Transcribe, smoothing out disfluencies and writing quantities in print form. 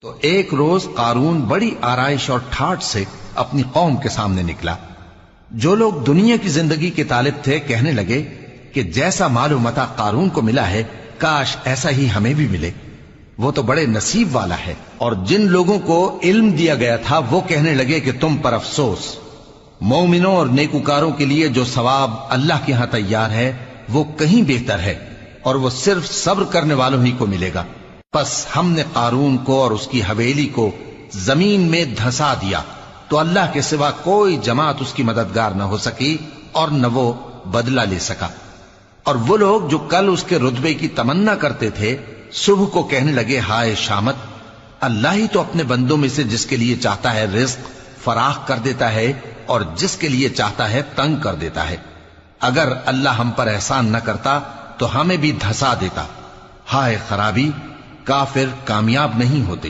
تو ایک روز قارون بڑی آرائش اور ٹھاٹ سے اپنی قوم کے سامنے نکلا۔ جو لوگ دنیا کی زندگی کے طالب تھے کہنے لگے کہ جیسا مال و متاع قارون کو ملا ہے کاش ایسا ہی ہمیں بھی ملے، وہ تو بڑے نصیب والا ہے۔ اور جن لوگوں کو علم دیا گیا تھا وہ کہنے لگے کہ تم پر افسوس، مومنوں اور نیکوکاروں کے لیے جو ثواب اللہ کے ہاں تیار ہے وہ کہیں بہتر ہے، اور وہ صرف صبر کرنے والوں ہی کو ملے گا۔ پس ہم نے قارون کو اور اس کی حویلی کو زمین میں دھسا دیا تو اللہ کے سوا کوئی جماعت اس کی مددگار نہ ہو سکی اور نہ وہ بدلہ لے سکا۔ اور وہ لوگ جو کل اس کے رتبے کی تمنا کرتے تھے صبح کو کہنے لگے ہائے شامت، اللہ ہی تو اپنے بندوں میں سے جس کے لیے چاہتا ہے رزق فراخ کر دیتا ہے اور جس کے لیے چاہتا ہے تنگ کر دیتا ہے۔ اگر اللہ ہم پر احسان نہ کرتا تو ہمیں بھی دھسا دیتا۔ ہائے خرابی، کافر کامیاب نہیں ہوتے۔